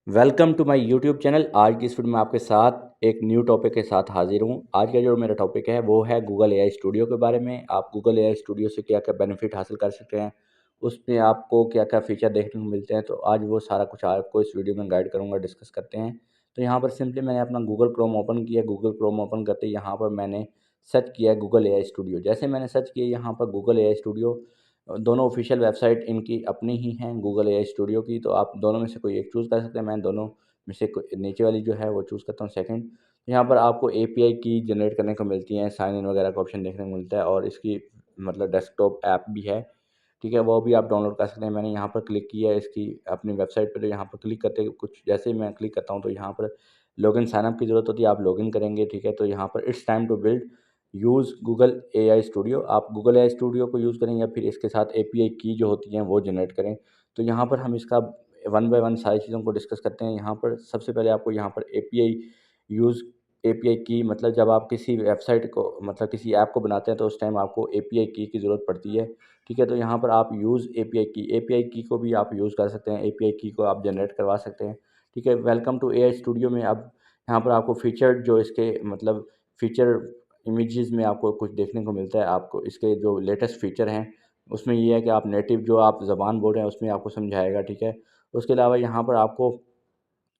Welcome to my YouTube channel. आज की इस वीडियो में आपके साथ एक न्यू टॉपिक के साथ हाजिर हूँ। आज का जो मेरा टॉपिक है वो है गूगल एआई स्टूडियो के बारे में। आप गूगल एआई स्टूडियो से क्या क्या बेनिफिट हासिल कर सकते हैं, उसमें आपको क्या क्या फ़ीचर देखने को मिलते हैं, तो आज वो सारा कुछ आपको इस वीडियो में गाइड करूँगा, डिस्कस करते हैं। तो यहाँ पर सिंपली मैंने अपना गूगल क्रोम ओपन किया। गूगल क्रोम ओपन करते ही यहाँ पर मैंने सर्च किया गूगल एआई स्टूडियो। जैसे मैंने सर्च किया यहाँ पर गूगल एआई स्टूडियो, दोनों ऑफिशियल वेबसाइट इनकी अपनी ही हैं गूगल एआई स्टूडियो की, तो आप दोनों में से कोई एक चूज़ कर सकते हैं। मैं दोनों में से नीचे वाली जो है वो चूज़ करता हूँ सेकंड। यहाँ पर आपको एपीआई की जनरेट करने को मिलती हैं, साइन इन वगैरह का ऑप्शन देखने को मिलता है और इसकी मतलब डेस्कटॉप ऐप भी है, ठीक है, वो भी आप डाउनलोड कर सकते हैं। मैंने यहाँ पर क्लिक किया है इसकी अपनी वेबसाइट पर, तो यहाँ पर क्लिक करते कुछ जैसे ही मैं क्लिक करता हूँ तो यहाँ पर लॉगिन साइन अप की ज़रूरत होती है, आप लॉगिन करेंगे, ठीक है। तो यहाँ पर it's time to build use Google AI studio, आप गूगल एआई स्टूडियो को यूज़ करें या फिर इसके साथ एपीआई की जो होती हैं वो जनरेट करें। तो यहाँ पर हम इसका वन बाय वन सारी चीज़ों को डिस्कस करते हैं। यहाँ पर सबसे पहले आपको यहाँ पर एपीआई यूज़ एपीआई की मतलब जब आप किसी वेबसाइट को मतलब किसी ऐप को बनाते हैं तो उस टाइम आपको एपीआई की ज़रूरत पड़ती है, ठीक है। तो यहाँ पर आप यूज़ एपीआई की को भी आप यूज़ कर सकते हैं, एपीआई की को आप जनरेट करवा सकते हैं, ठीक है। वेलकम टू एआई स्टूडियो में अब यहाँ पर आपको फीचर जो इसके मतलब फीचर इमेजेस में आपको कुछ देखने को मिलता है। आपको इसके जो लेटेस्ट फीचर हैं उसमें ये है कि आप नेटिव जो आप ज़बान बोल रहे हैं उसमें आपको समझाएगा, ठीक है। उसके अलावा यहाँ पर आपको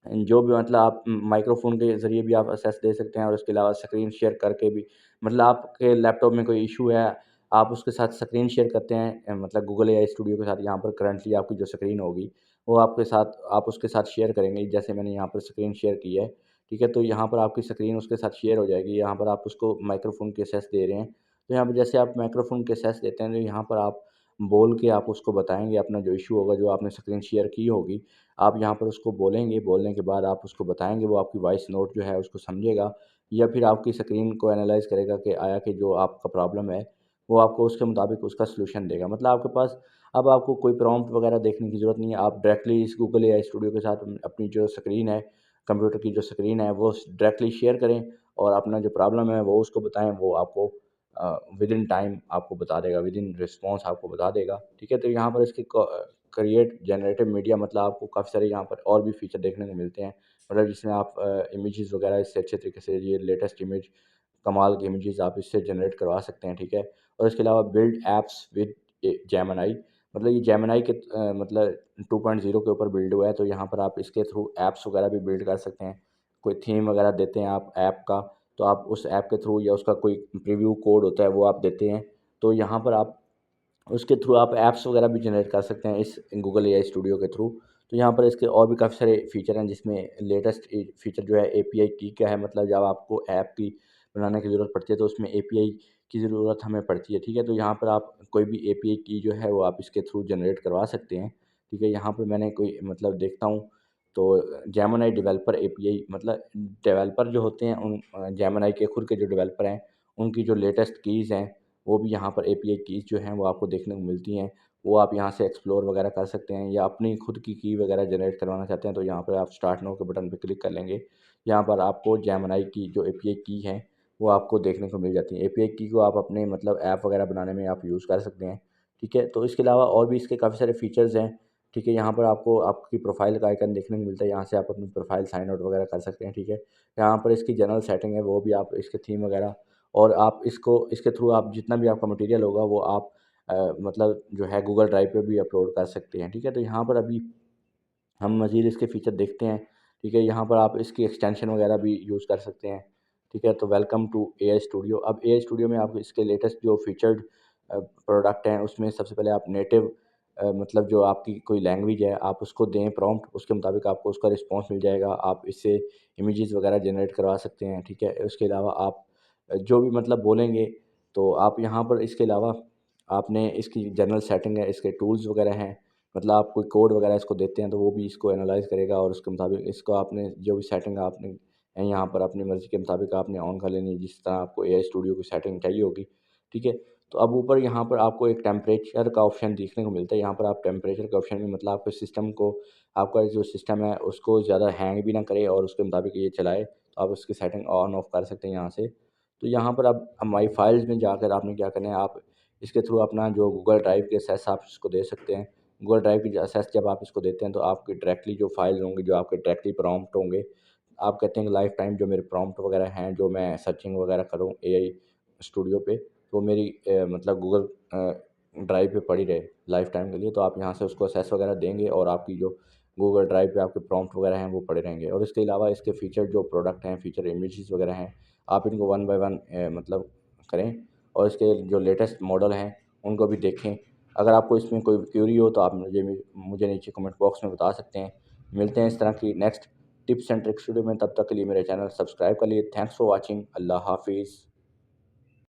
जो भी मतलब आप माइक्रोफ़ोन के ज़रिए भी आप एक्सेस दे सकते हैं और उसके अलावा स्क्रीन शेयर करके भी मतलब आपके लैपटॉप में कोई इश्यू है, आप उसके साथ स्क्रीन शेयर करते हैं मतलब गूगल एआई स्टूडियो के साथ यहाँ पर करंटली आपकी जो स्क्रीन होगी, वो आपके साथ आप उसके साथ शेयर करेंगे। जैसे मैंने यहाँ पर स्क्रीन शेयर की है, ठीक है, तो यहाँ पर आपकी स्क्रीन उसके साथ शेयर हो जाएगी। यहाँ पर आप उसको माइक्रोफ़ोन की एक्सेस दे रहे हैं, तो यहाँ पर जैसे आप माइक्रोफ़ोन की एक्सेस देते हैं, तो यहाँ पर आप बोल के आप उसको बताएँगे अपना जो इश्यू होगा, जो आपने स्क्रीन शेयर की होगी। आप यहाँ पर उसको बोलेंगे, बोलने के बाद आप उसको बताएँगे, वो आपकी वॉइस नोट जो है उसको समझेगा या फिर आपकी स्क्रीन को एनालाइज़ करेगा कि आया कि जो आपका प्रॉब्लम है, वो आपको उसके मुताबिक उसका सॉल्यूशन देगा। मतलब आपके पास अब आपको कोई प्रॉम्प्ट वगैरह देखने की ज़रूरत नहीं है, आप डायरेक्टली इस गूगल एआई स्टूडियो के साथ अपनी जो स्क्रीन है, कंप्यूटर की जो स्क्रीन है, वो डायरेक्टली शेयर करें और अपना जो प्रॉब्लम है वो उसको बताएँ, वो आपको विदिन टाइम आपको बता देगा, विदिन रिस्पॉन्स आपको बता देगा, ठीक है। तो यहाँ पर इसकी क्रिएट जनरेटिव मीडिया मतलब आपको काफ़ी सारे यहाँ पर और भी फीचर देखने को मिलते हैं। मतलब जिसमें आप इमेजेस वगैरह इससे अच्छे तरीके से ये लेटेस्ट इमेज कमाल की इमेजेस आप इससे जनरेट करवा सकते हैं, ठीक है। और इसके अलावा बिल्ड ऐप्स विद जेमिनी मतलब ये जेमिनी के मतलब 2.0 के ऊपर बिल्ड हुआ है, तो यहाँ पर आप इसके थ्रू ऐप्स वगैरह भी बिल्ड कर सकते हैं। कोई थीम वगैरह देते हैं आप ऐप का, तो आप उस ऐप के थ्रू या उसका कोई प्रीव्यू कोड होता है वो आप देते हैं, तो यहाँ पर आप उसके थ्रू आप ऐप्स वगैरह भी जनरेट कर सकते हैं इस गूगल एआई स्टूडियो के थ्रू। तो यहाँ पर इसके और भी काफ़ी सारे फीचर हैं, जिसमें लेटेस्ट फीचर जो है एपीआई की का है। मतलब जब आपको ऐप की बनाने की ज़रूरत पड़ती है तो उसमें एपीआई की ज़रूरत हमें पड़ती है, ठीक है। तो यहाँ पर आप कोई भी एपीआई की जो है वो आप इसके थ्रू जनरेट करवा सकते हैं, ठीक है। यहाँ पर मैंने कोई मतलब देखता हूँ तो जेमिनी डेवलपर एपीआई मतलब डेवलपर जो होते हैं उन जेमिनी के खुद के जो डेवलपर हैं, उनकी जो लेटेस्ट कीज़ हैं वो भी यहाँ पर एपीआई कीज़ जो हैं वो आपको देखने को मिलती हैं। वो आप यहाँ से एक्सप्लोर वगैरह कर सकते हैं या अपनी खुद की वगैरह जनरेट करवाना चाहते हैं तो यहाँ पर आप स्टार्ट नाउ के बटन पे क्लिक कर लेंगे। यहाँ पर आपको जेमिनी की जो एपीआई की है वो आपको देखने को मिल जाती है। एपीआई की को आप अपने मतलब ऐप वगैरह बनाने में आप यूज़ कर सकते हैं, ठीक है। तो इसके अलावा और भी इसके काफ़ी सारे फीचर्स हैं, ठीक है। यहाँ पर आपको आपकी प्रोफ़ाइल का आइकन देखने को मिलता है, यहाँ से आप अपनी प्रोफ़ाइल साइन आउट वगैरह कर सकते हैं, ठीक है। यहाँ पर इसकी जनरल सेटिंग है, वो भी आप इसके थीम वगैरह और आप इसको इसके थ्रू आप जितना भी आपका मटेरियल होगा वो आप मतलब जो है गूगल ड्राइव पे भी अपलोड कर सकते हैं, ठीक है। तो यहाँ पर अभी हम मज़ीद इसके फ़ीचर देखते हैं, ठीक है। यहाँ पर आप इसकी एक्सटेंशन वगैरह भी यूज़ कर सकते हैं, ठीक है। तो वेलकम टू एआई स्टूडियो। अब एआई स्टूडियो में आप इसके लेटेस्ट जो फ़ीचर्ड प्रोडक्ट हैं उसमें सबसे पहले आप नेटिव मतलब जो आपकी कोई लैंग्वेज है आप उसको दें प्रॉम्प्ट, उसके मुताबिक आपको उसका रिस्पॉन्स मिल जाएगा। आप इससे इमेजेस वगैरह जनरेट करवा सकते हैं, ठीक है। उसके अलावा आप जो भी मतलब बोलेंगे तो आप यहाँ पर इसके अलावा आपने इसकी जनरल सेटिंग है, इसके टूल्स वगैरह हैं, मतलब आप कोई कोड वगैरह इसको देते हैं तो वो भी इसको एनालाइज़ करेगा और उसके मुताबिक इसको आपने जो भी सेटिंग आपने है यहाँ पर अपनी मर्ज़ी के मुताबिक आपने ऑन कर लेनी है, जिस तरह आपको एआई स्टूडियो की सेटिंग चाहिए होगी, ठीक है। तो अब ऊपर यहाँ पर आपको एक टेम्परेचर का ऑप्शन देखने को मिलता है। यहाँ पर आप टेम्परेचर के ऑप्शन में मतलब आपके सिस्टम को आपका जो सिस्टम है उसको ज़्यादा हैंग भी ना करे और उसके मुताबिक ये चलाए, तो आप उसकी सेटिंग ऑन ऑफ कर सकते हैं यहाँ से। तो यहाँ पर अब माई फाइल्स में जाकर आपने क्या करना है, आप इसके थ्रू अपना जो गूगल ड्राइव की एक्सेस आप इसको दे सकते हैं। गूगल ड्राइव की एक्सेस जब आप इसको देते हैं तो आपकी डायरेक्टली जो फाइल होंगी, जो आपके डायरेक्टली प्रॉम्प्ट होंगे, आप कहते हैं कि लाइफ टाइम जो मेरे प्रॉम्प्ट वगैरह हैं, जो मैं सर्चिंग वगैरह करूँ एआई स्टूडियो पे, तो मेरी मतलब गूगल ड्राइव पे पड़ी रहे लाइफ टाइम के लिए। तो आप यहाँ से उसको एक्सेस वगैरह देंगे और आपकी जो गूगल ड्राइव पे आपके प्रॉम्प्ट वगैरह हैं वो पड़े रहेंगे। और इसके अलावा इसके फीचर जो प्रोडक्ट हैं, फीचर इमेजेस वगैरह हैं, आप इनको वन बाय वन मतलब करें और इसके जो लेटेस्ट मॉडल हैं उनको भी देखें। अगर आपको इसमें कोई क्यूरी हो तो आप मुझे नीचे कमेंट बॉक्स में बता सकते हैं। मिलते हैं इस तरह की next tips and tricks video में, तब तक के लिए मेरे चैनल सब्सक्राइब कर लिए। Thanks for watching. अल्लाह हाफिज़।